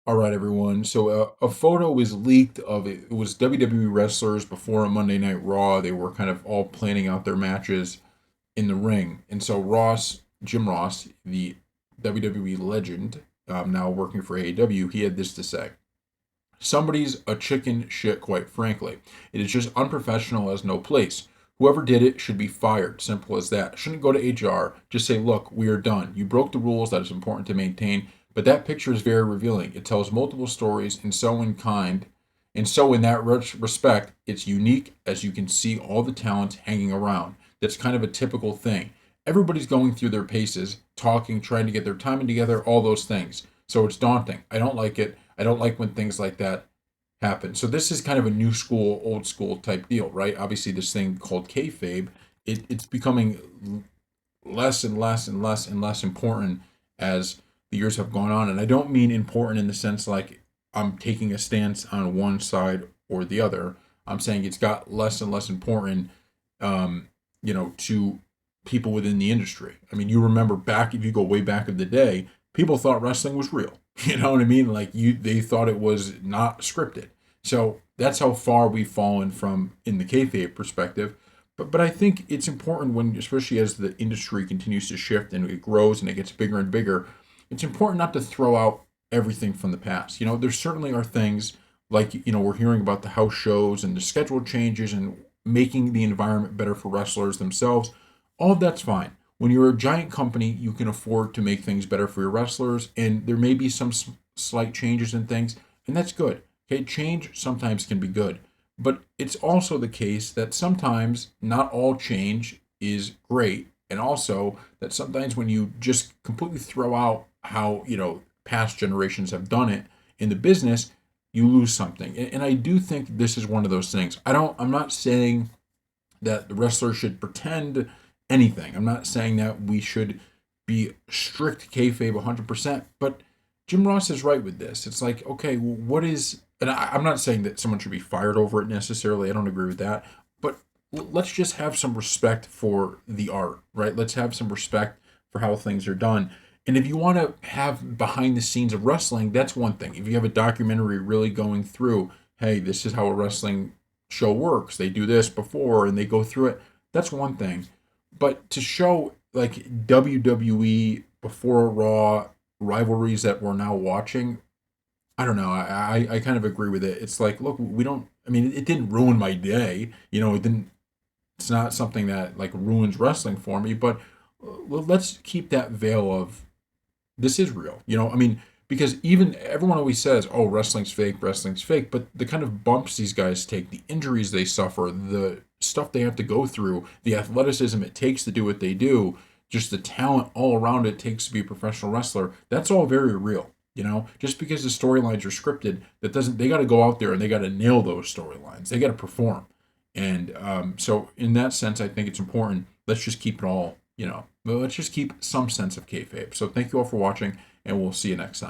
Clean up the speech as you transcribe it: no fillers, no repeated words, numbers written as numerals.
All right, everyone. So a photo was leaked of it. It was WWE wrestlers before a Monday Night Raw. They were kind of all planning out their matches in the ring, and so Jim Ross, the WWE legend, now working for AEW, he had this to say: "Somebody's a chicken shit, quite frankly. It is just unprofessional as no place. Whoever did it should be fired. Simple as that. Shouldn't go to HR. Just say, look, we are done. You broke the rules that is important to maintain. But that picture is very revealing. It tells multiple stories, and so in kind, and so in that respect, it's unique as you can see all the talent hanging around. That's kind of a typical thing. Everybody's going through their paces, talking, trying to get their timing together, all those things. So it's daunting. I don't like it. I don't like when things like that happen. So this is kind of a new school, old school type deal, right? Obviously, this thing called kayfabe, it's becoming less and less and less and less important as the years have gone on. And I don't mean important in the sense like I'm taking a stance on one side or the other. I'm saying it's got less and less important, to people within the industry. I mean, you remember back, if you go way back in the day, people thought wrestling was real. You know what I mean? They thought it was not scripted. So that's how far we've fallen from in the kayfabe perspective. But I think it's important when, especially as the industry continues to shift and it grows and it gets bigger and bigger, it's important not to throw out everything from the past. There certainly are things like, we're hearing about the house shows and the schedule changes and making the environment better for wrestlers themselves. All of that's fine. When you're a giant company, you can afford to make things better for your wrestlers, and there may be some slight changes in things, and that's good. Okay, change sometimes can be good, but it's also the case that sometimes not all change is great, and also that sometimes when you just completely throw out how past generations have done it in the business, you lose something. And I do think this is one of those things. I'm not saying that the wrestler should pretend anything. I'm not saying that we should be strict kayfabe 100%, but Jim Ross is right with this. It's like, okay, well, what is, and I'm not saying that someone should be fired over it necessarily. I don't agree with that, but let's just have some respect for the art, right? Let's have some respect for how things are done. And if you want to have behind the scenes of wrestling, that's one thing. If you have a documentary really going through, hey, this is how a wrestling show works. They do this before and they go through it. That's one thing. But to show like WWE before Raw rivalries that we're now watching, I don't know. I kind of agree with it. It's like, look, we don't. I mean, it didn't ruin my day. It didn't. It's not something that like ruins wrestling for me. But let's keep that veil of this is real. I mean, because even everyone always says, "Oh, wrestling's fake," but the kind of bumps these guys take, the injuries they suffer, the stuff they have to go through, the athleticism it takes to do what they do, just the talent all around it takes to be a professional wrestler, that's all very real. Just because the storylines are scripted, that doesn't. They got to go out there and they got to nail those storylines. They got to perform, and so in that sense, I think it's important. Let's just keep it all. But let's just keep some sense of kayfabe. So thank you all for watching, and we'll see you next time.